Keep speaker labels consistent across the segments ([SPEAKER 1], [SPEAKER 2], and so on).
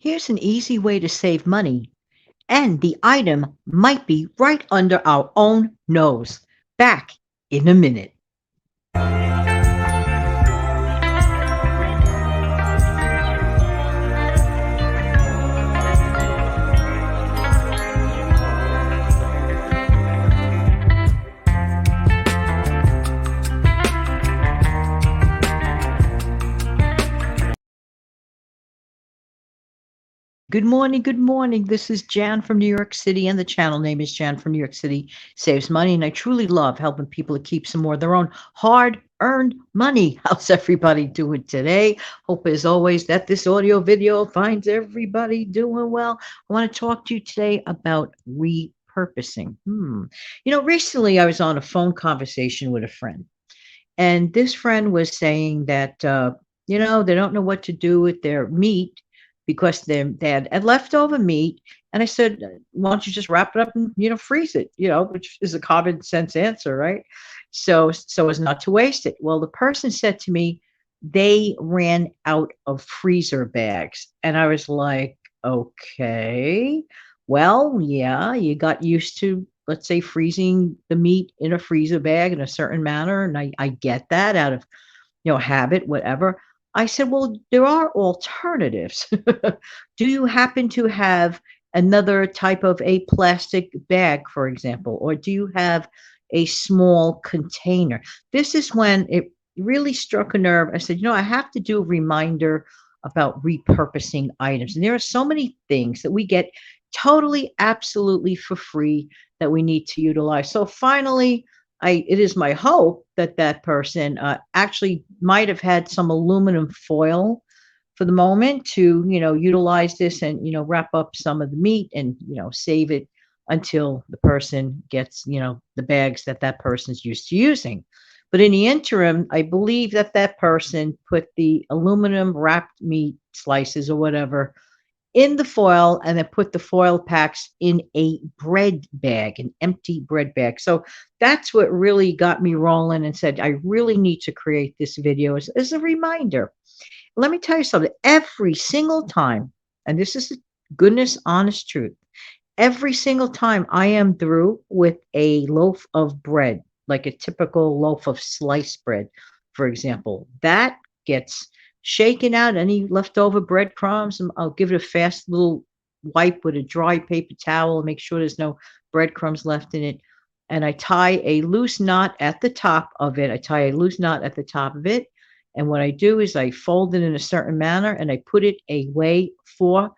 [SPEAKER 1] Here's an easy way to save money, and the item might be right under our own nose. Back in a minute. Good morning, good morning. This is Jan from New York City, and the channel name is Jan from New York City Saves Money. And I truly love helping people to keep some more of their own hard earned money. How's everybody doing today? Hope, as always, that this audio video finds everybody doing well. I want to talk to you today about repurposing. Recently I was on a phone conversation with a friend, and this friend was saying that, they don't know what to do with their meat because they had leftover meat. And I said, why don't you just wrap it up and, freeze it, which is a common sense answer, right? So as not to waste it. Well, the person said to me, they ran out of freezer bags. And I was like, okay, well, yeah, you got used to, let's say, freezing the meat in a freezer bag in a certain manner. And I get that out of, habit, whatever. I said, well, there are alternatives. Do you happen to have another type of a plastic bag, for example, or do you have a small container? This is when it really struck a nerve. I said, I have to do a reminder about repurposing items. And there are so many things that we get totally, absolutely for free that we need to utilize. So finally, it is my hope that that person actually might have had some aluminum foil for the moment to, utilize this and, wrap up some of the meat and, save it until the person gets, the bags that that person's used to using. But in the interim, I believe that that person put the aluminum wrapped meat slices or whatever in the foil and then put the foil packs in a bread bag, an empty bread bag. So that's what really got me rolling and said, I really need to create this video as a reminder. Let me tell you something. Every single time, and this is the goodness, honest truth, every single time I am through with a loaf of bread, like a typical loaf of sliced bread, for example, that gets shaken out. Any leftover breadcrumbs, and I'll give it a fast little wipe with a dry paper towel, make sure there's no breadcrumbs left in it. And I tie a loose knot at the top of it. And what I do is I fold it in a certain manner and I put it away for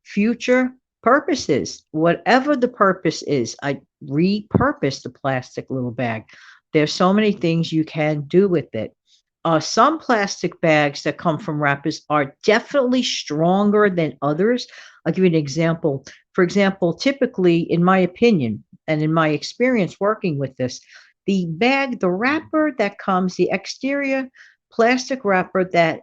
[SPEAKER 1] future purposes. Whatever the purpose is, I repurpose the plastic little bag. There's so many things you can do with it. Some plastic bags that come from wrappers are definitely stronger than others. I'll give you an example. For example, typically, in my opinion, and in my experience working with this, the wrapper that comes, the exterior plastic wrapper that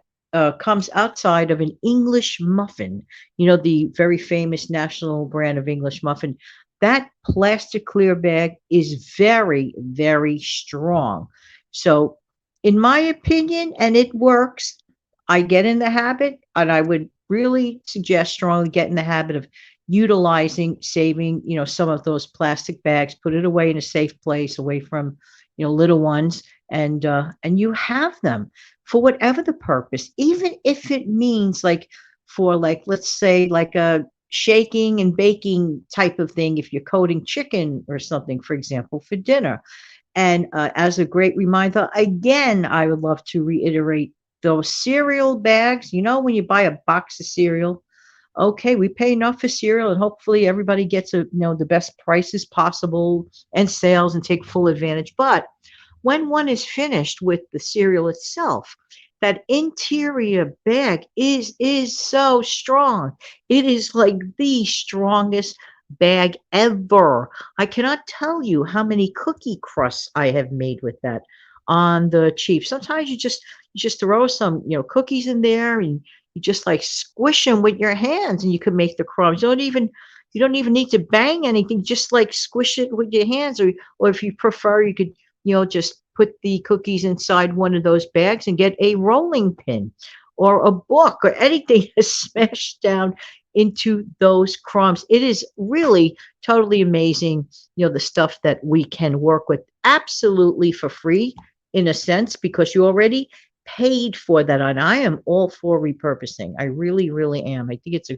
[SPEAKER 1] comes outside of an English muffin, the very famous national brand of English muffin, that plastic clear bag is very, very strong. So, in my opinion, and it works, I get in the habit, and I would really suggest strongly get in the habit of utilizing, saving, some of those plastic bags, put it away in a safe place, away from, little ones, and you have them for whatever the purpose, even if it means like for like let's say like a shaking and baking type of thing, if you're coating chicken or something, for example, for dinner. And as a great reminder, again, I would love to reiterate those cereal bags. When you buy a box of cereal, okay, we pay enough for cereal, and hopefully everybody gets the best prices possible and sales and take full advantage. But when one is finished with the cereal itself, that interior bag is so strong. It is like the strongest bag ever. I cannot tell you how many cookie crusts I have made with that on the cheap. Sometimes you just throw some, cookies in there and you just like squish them with your hands and you can make the crumbs. You don't even need to bang anything, just like squish it with your hands, or if you prefer, you could, just put the cookies inside one of those bags and get a rolling pin or a book or anything to smash down into those crumbs. It is really totally amazing, the stuff that we can work with absolutely for free in a sense, because you already paid for that. And I am all for repurposing. I really, really am. I think it's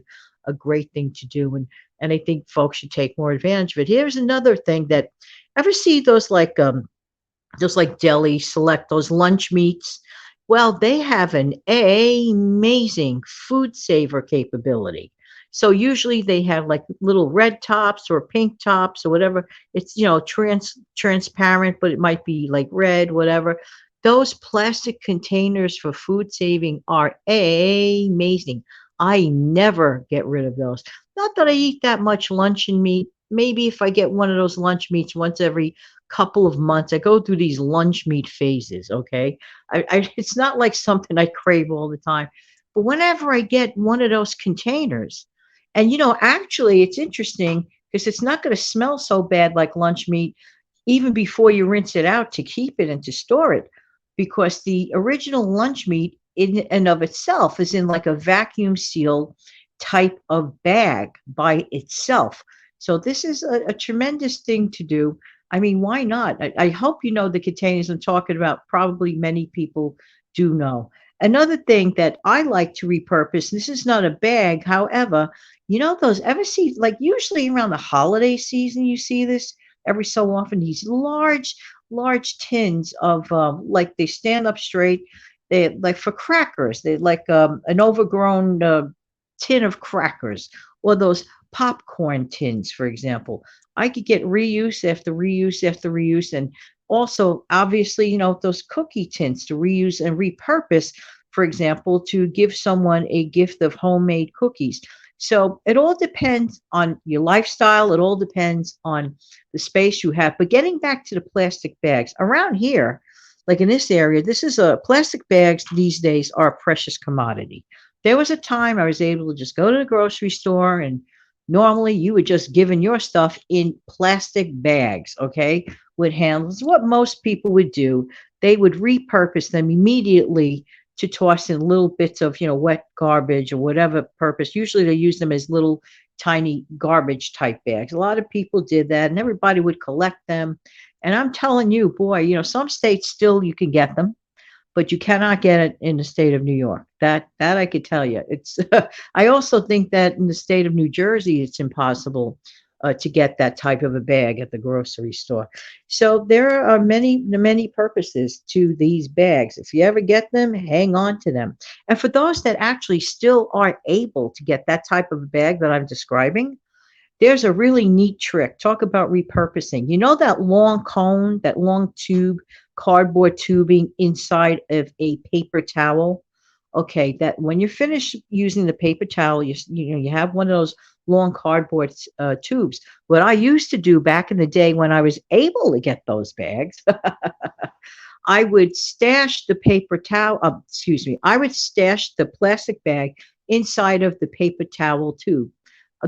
[SPEAKER 1] a great thing to do. And I think folks should take more advantage of it. Here's another thing that ever see those like just like deli select those lunch meats. Well, they have an amazing food saver capability. So usually they have like little red tops or pink tops or whatever. It's transparent, but it might be like red, whatever. Those plastic containers for food saving are amazing. I never get rid of those. Not that I eat that much luncheon meat. Maybe if I get one of those lunch meats once every couple of months. I go through these lunch meat phases. Okay, it's not like something I crave all the time, but whenever I get one of those containers, and actually, it's interesting because it's not going to smell so bad like lunch meat, even before you rinse it out to keep it and to store it, because the original lunch meat in and of itself is in like a vacuum seal type of bag by itself. So this is a tremendous thing to do. I mean, why not? I hope you know the containers I'm talking about. Probably many people do know. Another thing that I like to repurpose, this is not a bag, however, those ever see, like usually around the holiday season, you see this every so often, these large, large tins of like they stand up straight. They like for crackers, they like an overgrown tin of crackers, or those popcorn tins, for example. I could get reuse after reuse after reuse. And also, obviously, those cookie tins to reuse and repurpose, for example, to give someone a gift of homemade cookies. So it all depends on your lifestyle. It all depends on the space you have. But getting back to the plastic bags around here, like in this area, this is a plastic bags these days are a precious commodity. There was a time I was able to just go to the grocery store, and normally you would just given your stuff in plastic bags, okay, with handles. What most people would do, they would repurpose them immediately to toss in little bits of, wet garbage or whatever purpose. Usually they use them as little tiny garbage type bags. A lot of people did that, and everybody would collect them. And I'm telling you, boy, some states still you can get them, but you cannot get it in the state of New York. That I could tell you. It's. I also think that in the state of New Jersey, it's impossible to get that type of a bag at the grocery store. So there are many purposes to these bags. If you ever get them, hang on to them. And for those that actually still are able to get that type of a bag that I'm describing, there's a really neat trick. Talk about repurposing. You know that long cone, that long tube, cardboard tubing inside of a paper towel? Okay, that when you're finished using the paper towel, you have one of those long cardboard tubes. What I used to do back in the day when I was able to get those bags, I would stash the paper towel, excuse me, I would stash the plastic bag inside of the paper towel tube.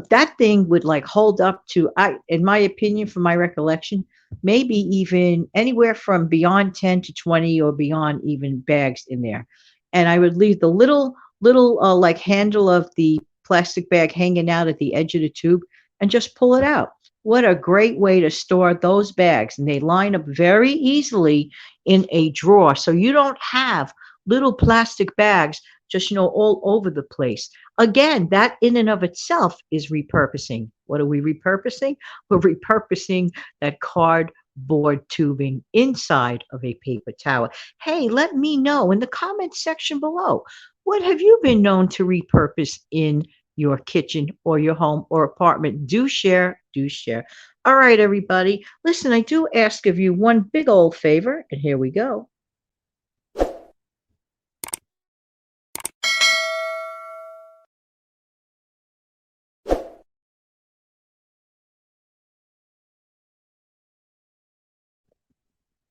[SPEAKER 1] That thing would like hold up to, in my opinion, from my recollection, maybe even anywhere from beyond 10 to 20 or beyond even bags in there. And I would leave the little like handle of the plastic bag hanging out at the edge of the tube and just pull it out. What a great way to store those bags. And they line up very easily in a drawer. So you don't have little plastic bags just, all over the place. Again, that in and of itself is repurposing. What are we repurposing? We're repurposing that cardboard tubing inside of a paper towel. Hey, let me know in the comments section below. What have you been known to repurpose in your kitchen or your home or apartment? Do share, do share. All right, everybody. Listen, I do ask of you one big old favor, and here we go.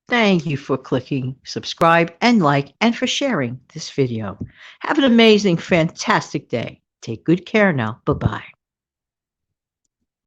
[SPEAKER 1] Thank you for clicking subscribe and like and for sharing this video. Have an amazing, fantastic day. Take good care now. Bye-bye.